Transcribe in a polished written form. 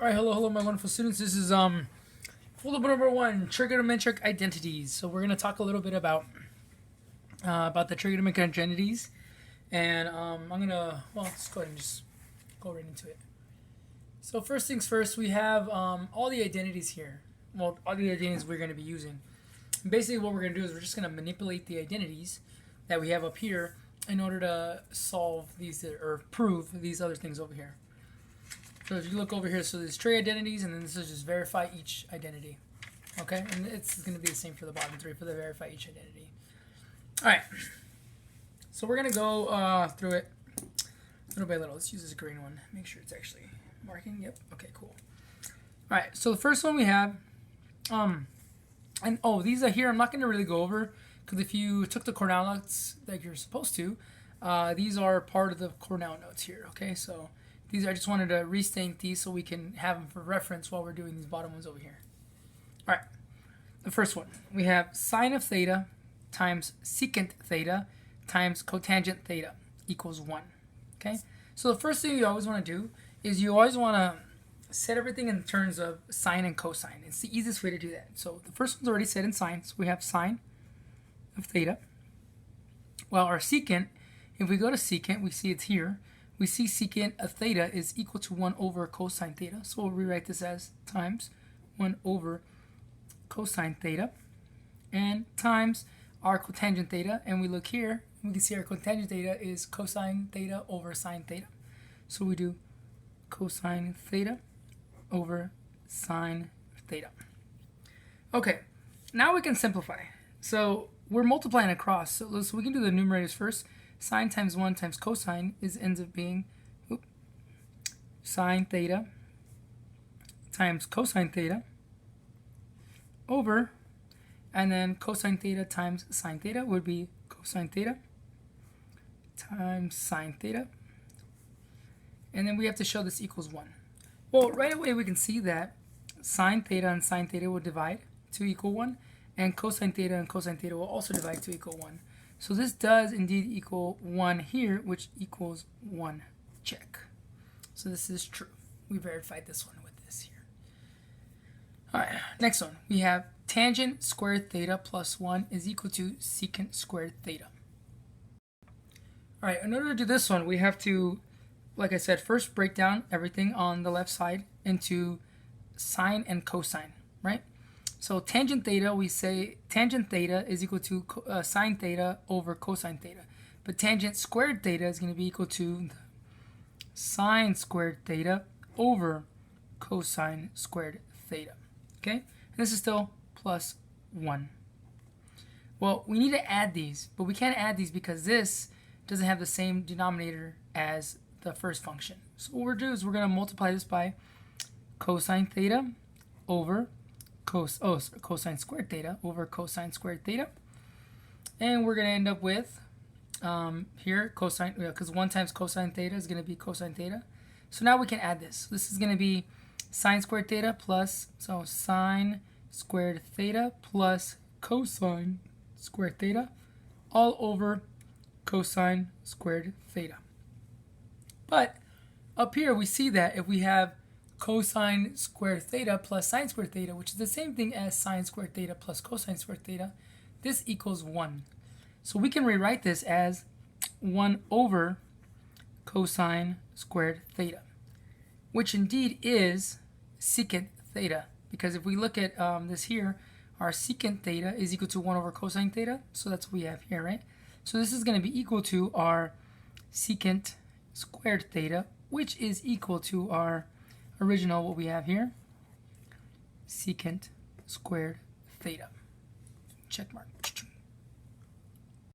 All right, hello, my wonderful students. This is foldable number 1, trigonometric identities. So we're gonna talk a little bit about the trigonometric identities, and let's go ahead and just go right into it. So first things first, we have all the identities here. Well, all the identities we're gonna be using. And basically, what we're gonna do is we're just gonna manipulate the identities that we have up here in order to solve these or prove these other things over here. So if you look over here, so there's trig identities, and then this is just verify each identity. Okay, and it's going to be the same for the bottom three for the verify each identity. All right, so we're going to go through it little by little. Let's use this green one. Make sure it's actually marking. Yep. Okay, cool. All right, so the first one we have, these are here. I'm not going to really go over because if you took the Cornell notes like you're supposed to, these are part of the Cornell notes here. Okay, so these I just wanted to restate these so we can have them for reference while we're doing these bottom ones over here. All right, the first one, we have sine of theta times secant theta times cotangent theta equals 1. Okay, so the first thing you always want to do is you always want to set everything in terms of sine and cosine. It's the easiest way to do that. So the first one's already set in sine, so we have sine of theta. Well, our secant, if we go to secant, we see it's here. We see secant of theta is equal to 1 over cosine theta. So we'll rewrite this as times 1 over cosine theta and times our cotangent theta. And we look here, we can see our cotangent theta is cosine theta over sine theta. So we do cosine theta over sine theta. Okay, now we can simplify. So we're multiplying across. So we can do the numerators first. Sine times 1 times cosine ends up being sine theta times cosine theta over, and then cosine theta times sine theta would be cosine theta times sine theta. And then we have to show this equals 1. Well, right away we can see that sine theta and sine theta will divide to equal 1, and cosine theta and cosine theta will also divide to equal 1. So this does indeed equal 1 here, which equals 1. Check. So this is true. We verified this one with this here. All right, next one. We have tangent squared theta plus 1 is equal to secant squared theta. All right, in order to do this one, we have to, like I said, first break down everything on the left side into sine and cosine, right? So tangent theta, we say tangent theta is equal to sine theta over cosine theta. But tangent squared theta is going to be equal to sine squared theta over cosine squared theta. Okay? And this is still plus 1. Well, we need to add these, but we can't add these because this doesn't have the same denominator as the first function. So what we're doing is we're going to multiply this by cosine theta over cosine squared theta over cosine squared theta, and we're going to end up with here cosine, because 1 times cosine theta is going to be cosine theta. So now we can add this. This is going to be sine squared theta plus, so sine squared theta plus cosine squared theta all over cosine squared theta. But up here we see that if we have cosine squared theta plus sine squared theta, which is the same thing as sine squared theta plus cosine squared theta, this equals 1. So we can rewrite this as 1 over cosine squared theta, which indeed is secant theta. Because if we look at this here, our secant theta is equal to 1 over cosine theta. So that's what we have here, right? So this is going to be equal to our secant squared theta, which is equal to our original, what we have here, secant squared theta. Check mark.